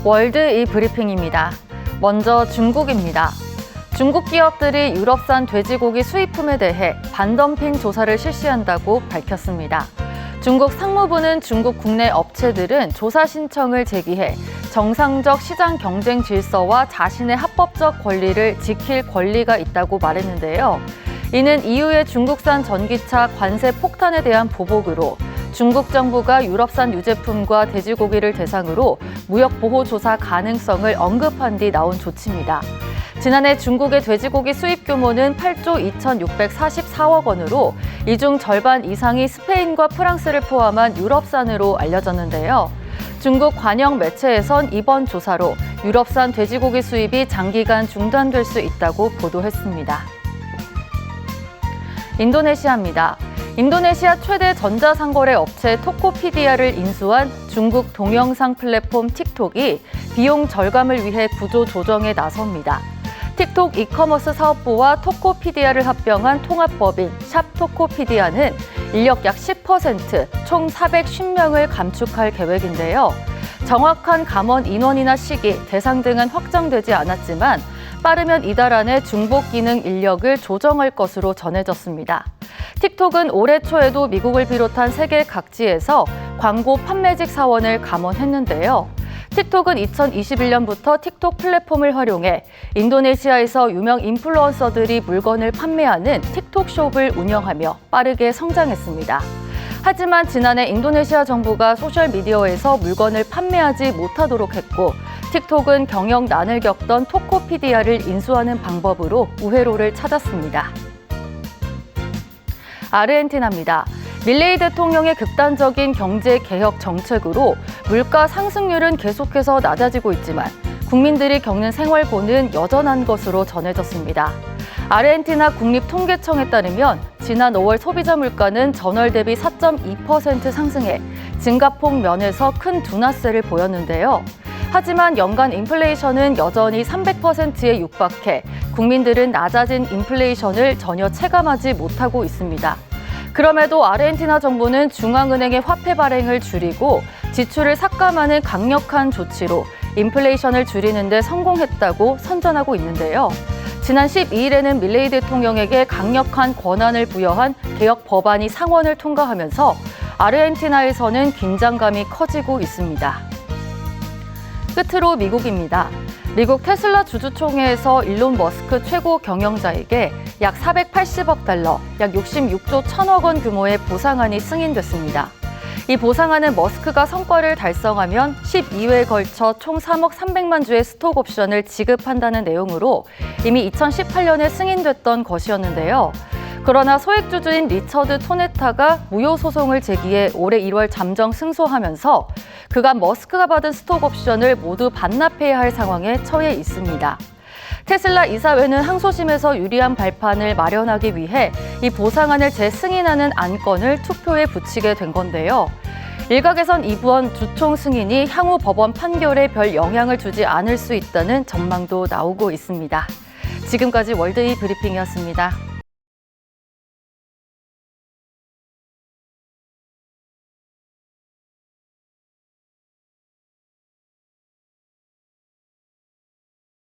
월드 이 브리핑입니다. 먼저 중국입니다. 중국 기업들이 유럽산 돼지고기 수입품에 대해 반덤핑 조사를 실시한다고 밝혔습니다. 중국 상무부는 중국 국내 업체들은 조사 신청을 제기해 정상적 시장 경쟁 질서와 자신의 합법적 권리를 지킬 권리가 있다고 말했는데요. 이는 EU의 중국산 전기차 관세 폭탄에 대한 보복으로 중국 정부가 유럽산 유제품과 돼지고기를 대상으로 무역 보호 조사 가능성을 언급한 뒤 나온 조치입니다. 지난해 중국의 돼지고기 수입 규모는 8조 2,644억 원으로 이 중 절반 이상이 스페인과 프랑스를 포함한 유럽산으로 알려졌는데요. 중국 관영 매체에선 이번 조사로 유럽산 돼지고기 수입이 장기간 중단될 수 있다고 보도했습니다. 인도네시아입니다. 인도네시아 최대 전자상거래 업체 토코피디아를 인수한 중국 동영상 플랫폼 틱톡이 비용 절감을 위해 구조 조정에 나섭니다. 틱톡 이커머스 사업부와 토코피디아를 합병한 통합법인 샵토코피디아는 인력 약 10%, 총 450명을 감축할 계획인데요. 정확한 감원 인원이나 시기, 대상 등은 확정되지 않았지만 빠르면 이달 안에 중복 기능 인력을 조정할 것으로 전해졌습니다. 틱톡은 올해 초에도 미국을 비롯한 세계 각지에서 광고 판매직 사원을 감원했는데요. 틱톡은 2021년부터 틱톡 플랫폼을 활용해 인도네시아에서 유명 인플루언서들이 물건을 판매하는 틱톡숍을 운영하며 빠르게 성장했습니다. 하지만 지난해 인도네시아 정부가 소셜미디어에서 물건을 판매하지 못하도록 했고 틱톡은 경영난을 겪던 토코피디아를 인수하는 방법으로 우회로를 찾았습니다. 아르헨티나입니다. 밀레이 대통령의 극단적인 경제개혁 정책으로 물가 상승률은 계속해서 낮아지고 있지만 국민들이 겪는 생활고는 여전한 것으로 전해졌습니다. 아르헨티나 국립통계청에 따르면 지난 5월 소비자 물가는 전월 대비 4.2% 상승해 증가폭 면에서 큰 둔화세를 보였는데요. 하지만 연간 인플레이션은 여전히 300%에 육박해 국민들은 낮아진 인플레이션을 전혀 체감하지 못하고 있습니다. 그럼에도 아르헨티나 정부는 중앙은행의 화폐 발행을 줄이고 지출을 삭감하는 강력한 조치로 인플레이션을 줄이는 데 성공했다고 선전하고 있는데요. 지난 12일에는 밀레이 대통령에게 강력한 권한을 부여한 개혁 법안이 상원을 통과하면서 아르헨티나에서는 긴장감이 커지고 있습니다. 끝으로 미국입니다. 미국 테슬라 주주총회에서 일론 머스크 최고 경영자에게 약 480억 달러, 약 66조 1천억 원 규모의 보상안이 승인됐습니다. 이 보상안은 머스크가 성과를 달성하면 12회에 걸쳐 총 3억 300만 주의 스톡 옵션을 지급한다는 내용으로 이미 2018년에 승인됐던 것이었는데요. 그러나 소액주주인 리처드 토네타가 무효 소송을 제기해 올해 1월 잠정 승소하면서 그간 머스크가 받은 스톡 옵션을 모두 반납해야 할 상황에 처해 있습니다. 테슬라 이사회는 항소심에서 유리한 발판을 마련하기 위해 이 보상안을 재승인하는 안건을 투표에 붙이게 된 건데요. 일각에선 이번 주총 승인이 향후 법원 판결에 별 영향을 주지 않을 수 있다는 전망도 나오고 있습니다. 지금까지 월드 이 브리핑이었습니다.